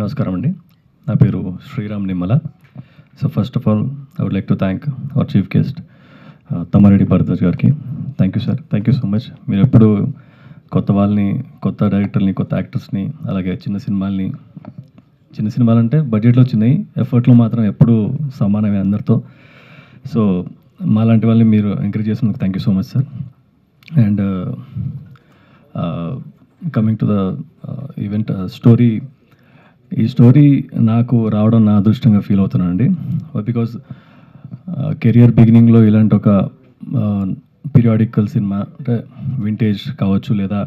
అందరికీ నమస్కారం అండి. నా పేరు Sriram Nimmala. So first of all I would like to thank our chief guest Tammareddy Bharadwaj గారికి. Thank you sir, thank you so much. మీరు ఎప్పుడు కొత్త వాళ్ళని, కొత్త డైరెక్టర్ని, కొత్త యాక్టర్స్ని, అలాగే చిన్న సినిమాలు అంటే బడ్జెట్లో చిన్నవి, ఎఫర్ట్లో మాత్రం ఎప్పుడూ సమానమే అందరితో. సో మాలాంటి వాళ్ళని మీరు ఎంకరేజ్ చేసినందుకు thank you so much sir. And coming to the event story, ఈ స్టోరీ నాకు రావడం నా అదృష్టంగా ఫీల్ అవుతున్నానండి. బికాజ్ కెరియర్ బిగినింగ్లో ఇలాంటి ఒక పీరియాడికల్ సినిమా అంటే వింటేజ్ కావచ్చు, లేదా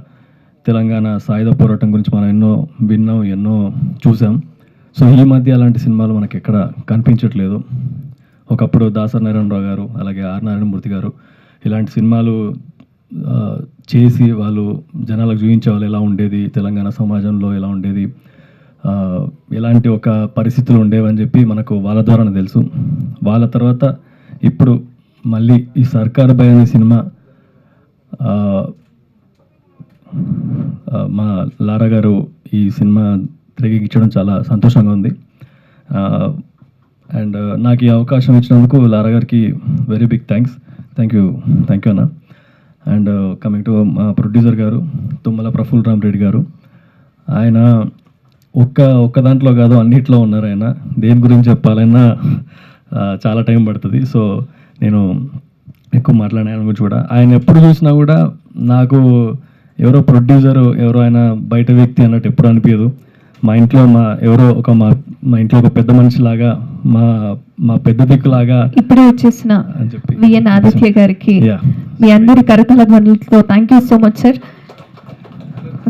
తెలంగాణ సాయుధ పోరాటం గురించి మనం ఎన్నో విన్నాం, ఎన్నో చూసాం. సో ఈ మధ్య అలాంటి సినిమాలు మనకి ఎక్కడ కనిపించట్లేదు. ఒకప్పుడు దాసరి నారాయణరావు గారు, అలాగే ఆర్ నారాయణమూర్తి గారు ఇలాంటి సినిమాలు చేసి వాళ్ళు జనాలకు చూపించే వాళ్ళు ఎలా ఉండేది, తెలంగాణ సమాజంలో ఎలా ఉండేది, ఎలాంటి ఒక పరిస్థితులు ఉండేవని చెప్పి మనకు వాళ్ళ ద్వారానే తెలుసు. వాళ్ళ తర్వాత ఇప్పుడు మళ్ళీ ఈ సర్కార్ భయ్ అనే సినిమా మా లారా గారు ఈ సినిమా తెరకెక్కించడం చాలా సంతోషంగా ఉంది. అండ్ నాకు ఈ అవకాశం ఇచ్చినందుకు లారా గారికి very big thanks. Thank you అన్న. అండ్ కమింగ్ టు మా ప్రొడ్యూసర్ గారు తుమ్మల ప్రఫుల్ రామ్ రెడ్డి గారు, ఆయన ఒక్క దాంట్లో కాదు అన్నిట్లో ఉన్నారు. ఆయన దేని గురించి చెప్పాలన్నా చాలా టైం పడుతుంది. సో నేను ఎక్కువ మాట్లాడే ఆయన గురించి కూడా, ఆయన ఎప్పుడు చూసినా కూడా నాకు ఎవరో ప్రొడ్యూసరు, ఎవరో ఆయన బయట వ్యక్తి అన్నట్టు ఎప్పుడు అనిపించదు. మా ఇంట్లో మా ఇంట్లో ఒక పెద్ద మనిషిలాగా, మా పెద్ద దిక్కులాగా ఇప్పుడే వచ్చేసిన విఎన్ ఆదిత్య గారికి మీ అందరి కరతల ధ్వనులతో thank you so much sir.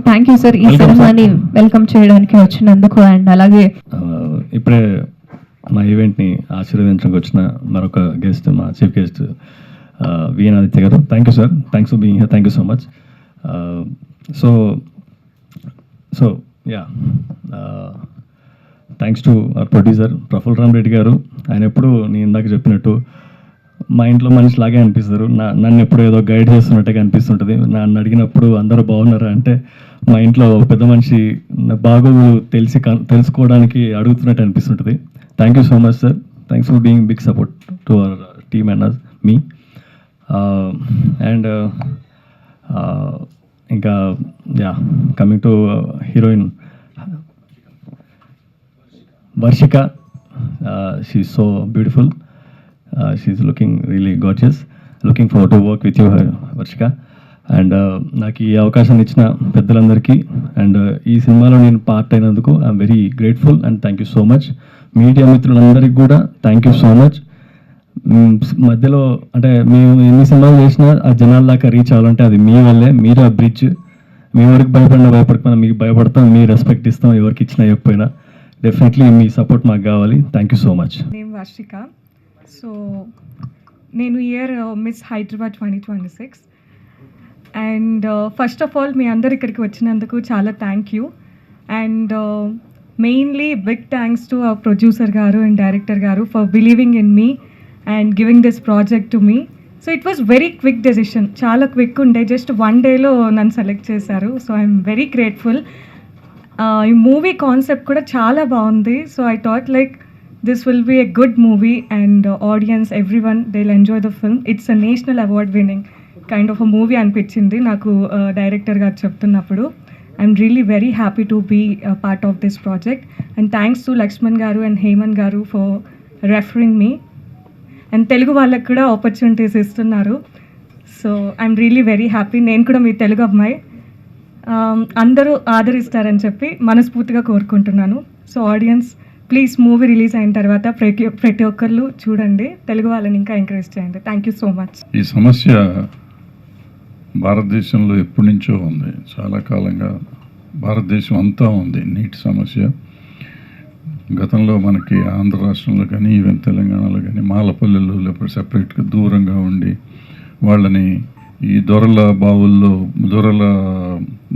Thank you sir ఈ సినిమాని వెల్కమ్ చేయడానికి వచ్చినందుకు. అండ్ అలాగే ఇప్పుడే మా ఈవెంట్ని ఆశీర్వదించడానికి వచ్చిన మరొక గెస్ట్, మా చీఫ్ గెస్ట్ విఎన్ ఆదిత్య గారు. Thank you sir, thanks for being here, thank you so much. So yeah, thanks to our producer Praful Ram Reddy గారు. ఆయన ఎప్పుడు నేను ఇందాక చెప్పినట్టు మా ఇంట్లో మనిషిలాగే అనిపిస్తారు. నన్ను ఎప్పుడు ఏదో గైడ్ చేస్తున్నట్టుగా అనిపిస్తుంటుంది. నన్ను అడిగినప్పుడు అందరూ బాగున్నారా అంటే మా ఇంట్లో పెద్ద మనిషి బాగోగులు తెలుసుకోవడానికి అడుగుతున్నట్టు అనిపిస్తుంటుంది. Thank you so much sir, thanks for being big support to our team and me. And ఇంకా yeah, coming to heroine Varshika, she is so beautiful, she is looking really gorgeous. Looking forward to work with you Varshika. And నాకు ఈ అవకాశాన్ని ఇచ్చిన పెద్దలందరికీ and ఈ సినిమాలో నేను part అయినందుకు I'm very grateful and thank you so much. Media మిత్రులందరికీ కూడా థ్యాంక్ యూ సో మచ్. మధ్యలో అంటే మేము ఎన్ని సినిమాలు చేసినా ఆ జనాల దాకా రీచ్ అవ్వాలంటే అది మీ వల్లే. మీరు ఆ బ్రిడ్జ్, మీ వరకు భయపడకపోయినా మీకు భయపడతాం, మీ రెస్పెక్ట్ ఇస్తాం ఎవరికి ఇచ్చినా ఇవ్వకపోయినా. డెఫినెట్లీ మీ సపోర్ట్ మాకు కావాలి. Thank you so much. నేను వర్షిక. సో నేను year miss Hyderabad 2026. And first of all మీ అందరు ఇక్కడికి వచ్చినందుకు చాలా thank you. And mainly big thanks to our producer గారు అండ్ డైరెక్టర్ గారు for believing in me and giving this project to me. So it was very quick decision, చాలా quick ఉండే, just 1 డేలో నన్ను సెలెక్ట్ చేశారు. So I'm very grateful. ఈ movie concept కూడా చాలా బాగుంది. So I thought like this will be a good movie and audience everyone they will enjoy the film. It's a national award winning kind of a movie అనిపించింది నాకు director గారు చెప్తున్నప్పుడు. I'm really very happy to be part of this project. And thanks to Lakshman గారు and Hemant గారు for referring me. And Telugu వాళ్ళకి కూడా opportunities ఇస్తున్నారు. So I'm really very happy. నేను కూడా మీ తెలుగు అమ్మాయి, అందరూ ఆదరిస్తారని చెప్పి మనస్ఫూర్తిగా కోరుకుంటున్నాను. So audience please movie release అయిన తర్వాత ప్రతి ఒక్కళ్ళు చూడండి, తెలుగు వాళ్ళని ఇంకా ఎంకరేజ్ చేయండి. Thank you so much. ఈ సమస్య భారతదేశంలో ఎప్పటి నుంచో ఉంది, చాలా కాలంగా భారతదేశం అంతా ఉంది నీటి సమస్య. గతంలో మనకి ఆంధ్ర రాష్ట్రంలో కానీ ఈవెన్ తెలంగాణలో కానీ మాలపల్లెలు లేకపోతే సెపరేట్గా దూరంగా ఉండి వాళ్ళని ఈ దొరల బావుల్లో, దొరల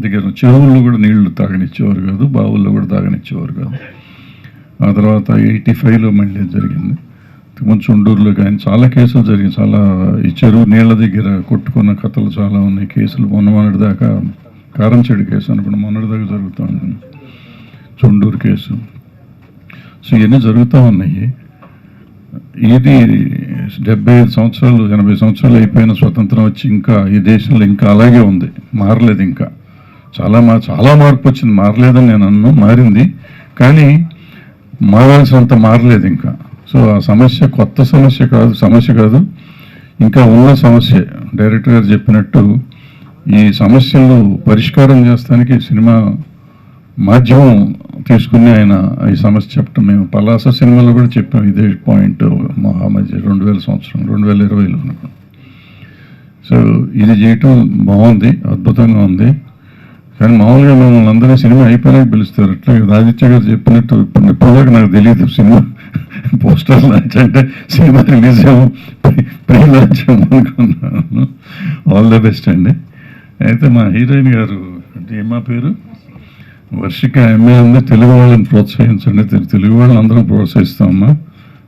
దగ్గర చెరువుల్లో కూడా నీళ్లు తాగనిచ్చేవారు కాదు, బావుల్లో కూడా తాగనిచ్చేవారు కాదు. ఆ తర్వాత 85లో మళ్ళీ జరిగింది. చుండూరులో కానీ చాలా కేసులు జరిగింది. చాలా ఈ చెరువు నీళ్ళ దగ్గర కొట్టుకున్న కథలు చాలా ఉన్నాయి. కేసులు మొన్నటి దాకా కారంచెడు కేసు అనుకున్న మొన్నటి దాకా జరుగుతూ ఉంటుంది. చుండూరు కేసు, సో ఇవన్నీ జరుగుతూ ఉన్నాయి. ఇది 75 సంవత్సరాలు 80 సంవత్సరాలు అయిపోయిన స్వతంత్రం వచ్చి ఇంకా ఈ దేశంలో ఇంకా అలాగే ఉంది, మారలేదు. ఇంకా చాలా మార్పు వచ్చింది, మారలేదని నేను అన్ను, మారింది, కానీ మారాల్సినంత మారలేదు ఇంకా. సో ఆ సమస్య కొత్త సమస్య కాదు, ఇంకా ఉన్న సమస్య. డైరెక్టర్ గారు చెప్పినట్టు ఈ సమస్యలు పరిష్కారం చేస్తానికి సినిమా మాధ్యమం తీసుకుని ఆయన ఈ సమస్య చెప్పటం. మేము పలాస సినిమాలో కూడా చెప్పాం ఇదే పాయింట్ మధ్య 2020లో. సో ఇది చేయటం బాగుంది, అద్భుతంగా ఉంది. కానీ మామూలుగా మమ్మల్ని అందరూ సినిమా అయిపోయినాక పిలుస్తారు. అట్లా ఆదిత్య గారు చెప్పినట్టు ఇప్పటిదాకా నాకు తెలియదు సినిమా పోస్టర్ లాంచ్ అంటే సినిమా రిలీజ్ ప్రీ లాంచ్ అనుకున్నాను. ఆల్ ద బెస్ట్ అండి. అయితే మా హీరోయిన్ గారు అంటే ఏమా పేరు వర్షిక ఎంఏ ఉంది. తెలుగు వాళ్ళని ప్రోత్సహించండి, తెలుగు వాళ్ళని అందరం ప్రోత్సహిస్తామమ్మా.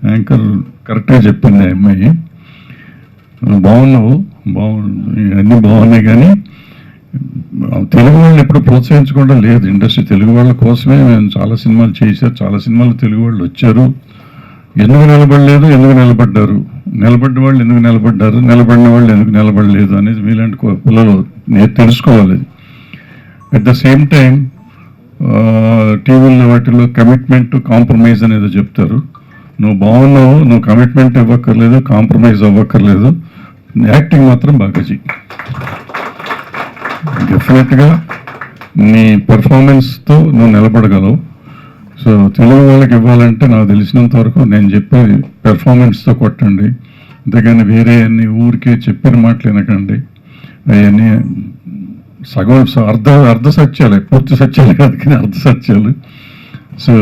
యాంకర్ కరెక్ట్గా చెప్పింది ఆ అమ్మాయి. బాగున్నావు, అన్నీ బాగున్నాయి, కానీ తెలుగు వాళ్ళని ఎప్పుడు ప్రోత్సహించకుండా లేదు ఇండస్ట్రీ. తెలుగు వాళ్ళ కోసమే మేము చాలా సినిమాలు చేశారు, చాలా సినిమాలు తెలుగు వాళ్ళు వచ్చారు. ఎందుకు నిలబడలేదు, ఎందుకు నిలబడ్డారు, నిలబడ్డ వాళ్ళు ఎందుకు నిలబడ్డారు, నిలబడిన వాళ్ళు ఎందుకు నిలబడలేదు అనేది మీలాంటి పిల్లలు తెలుసుకోవాలి. అట్ ద సేమ్ టైం టీవీల్లో వాటిల్లో కమిట్మెంట్ కాంప్రమైజ్ అనేది చెప్తారు. నువ్వు బాగున్నావు, నువ్వు కమిట్మెంట్ ఇవ్వక్కర్లేదు, కాంప్రమైజ్ అవ్వక్కర్లేదు, యాక్టింగ్ మాత్రం బాగా చెయ్యి. డెఫినెట్గా నీ పెర్ఫార్మెన్స్తో నువ్వు నిలబడగలవు. సో తెలుగు వాళ్ళకి ఇవ్వాలంటే నాకు తెలిసినంత వరకు నేను చెప్పేది పెర్ఫార్మెన్స్తో కొట్టండి, అంతేగాని వేరే అన్ని ఊరికే చెప్పిన మాటలు వినకండి. అవన్నీ సగం అర్ధ సత్యాలే, పూర్తి సత్యాలు కాదు కానీ అర్ధ సత్యాలు. సో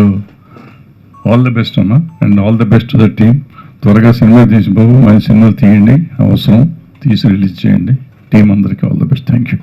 ఆల్ ద బెస్ట్ అమ్మా, and all the best to the team. త్వరగా సినిమా తీసి బాబు, మంచి సినిమాలు తీయండి, అవసరం తీసి రిలీజ్ చేయండి. టీం అందరికీ all the best. Thank you.